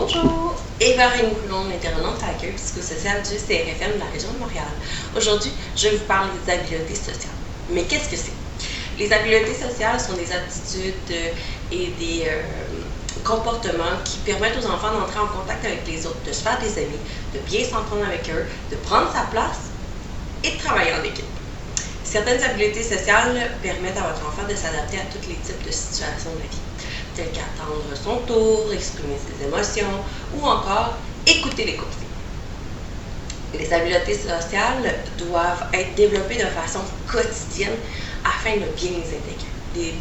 Bonjour, Eva Rémy-Coulon, intervenante à l'accueil psychosocial du CRFM de la région de Montréal. Aujourd'hui, je vais vous parler des habiletés sociales. Mais qu'est-ce que c'est? Les habiletés sociales sont des attitudes et des comportements qui permettent aux enfants d'entrer en contact avec les autres, de se faire des amis, de bien s'entendre avec eux, de prendre sa place et de travailler en équipe. Certaines habiletés sociales permettent à votre enfant de s'adapter à tous les types de situations de la vie, telles qu'attendre son tour, exprimer ses émotions ou encore écouter les conseils. Les habiletés sociales doivent être développées de façon quotidienne afin de bien les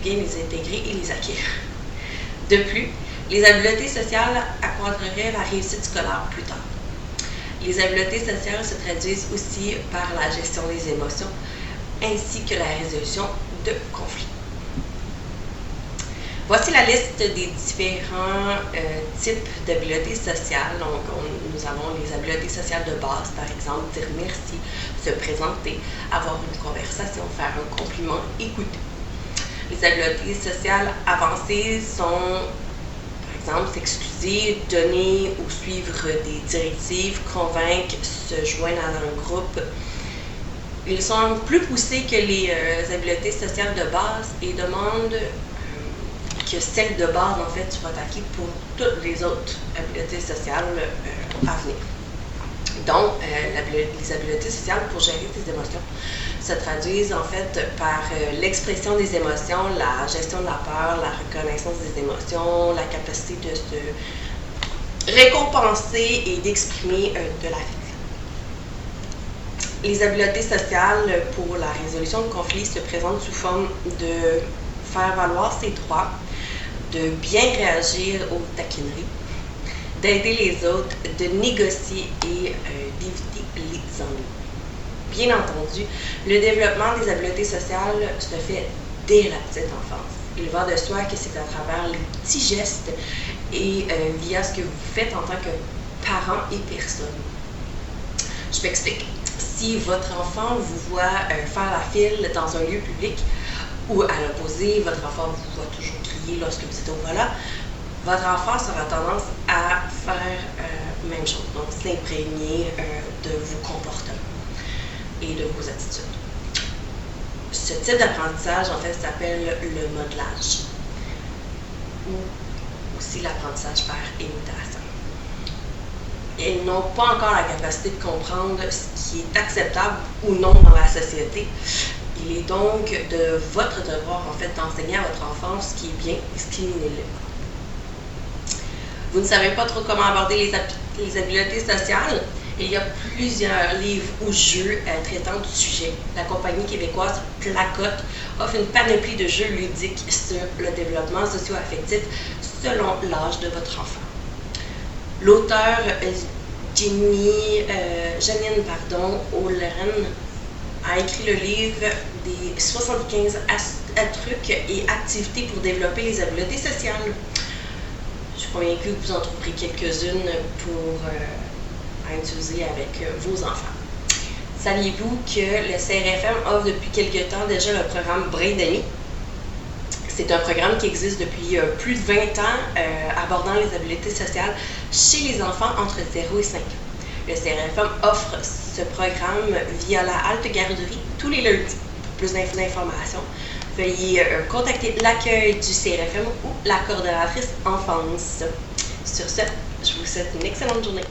intégrer et les acquérir. De plus, les habiletés sociales accroîtraient la réussite scolaire plus tard. Les habiletés sociales se traduisent aussi par la gestion des émotions ainsi que la résolution de conflits. Voici la liste des différents types d'habiletés sociales. Donc, nous avons les habiletés sociales de base, par exemple, dire merci, se présenter, avoir une conversation, faire un compliment, écouter. Les habiletés sociales avancées sont, par exemple, s'excuser, donner ou suivre des directives, convaincre, se joindre à un groupe. Ils sont plus poussés que les habiletés sociales de base et demandent que celles de base, en fait, soient acquises pour toutes les autres habiletés sociales à venir. Donc, les habiletés sociales pour gérer ses émotions se traduisent en fait par l'expression des émotions, la gestion de la peur, la reconnaissance des émotions, la capacité de se récompenser et d'exprimer de l'affection. Les habiletés sociales pour la résolution de conflits se présentent sous forme de faire valoir ses droits, de bien réagir aux taquineries, d'aider les autres, de négocier et d'éviter les ennuis. Bien entendu, le développement des habiletés sociales se fait dès la petite enfance. Il va de soi que c'est à travers les petits gestes et via ce que vous faites en tant que parent et personne. Je m'explique. Si votre enfant vous voit faire la file dans un lieu public ou à l'opposé, votre enfant vous voit toujours crier lorsque vous êtes au volant, votre enfant aura tendance à faire même chose, donc s'imprégner de vos comportements et de vos attitudes. Ce type d'apprentissage, en fait, s'appelle le modelage ou aussi l'apprentissage par imitation. Ils n'ont pas encore la capacité de comprendre ce qui est acceptable ou non dans la société. Il est donc de votre devoir, en fait, d'enseigner à votre enfant ce qui est bien et ce qui n'est pas. Vous ne savez pas trop comment aborder les habiletés sociales? Il y a plusieurs livres ou jeux traitant du sujet. La compagnie québécoise Placote offre une panoplie de jeux ludiques sur le développement socio-affectif selon l'âge de votre enfant. L'auteur Janine O'Leary a écrit le livre des 75 trucs et activités pour développer les habiletés sociales. Je suis convaincue que vous en trouverez quelques-unes pour utiliser avec vos enfants. Saviez-vous que le CRFM offre depuis quelque temps déjà le programme Brin d'amis? C'est un programme qui existe depuis plus de 20 ans, abordant les habiletés sociales chez les enfants entre 0 et 5 ans. Le CRFM offre ce programme via la halte garderie tous les lundis. Pour plus d'informations, veuillez contacter l'accueil du CRFM ou la coordonnatrice enfance. Sur ce, je vous souhaite une excellente journée.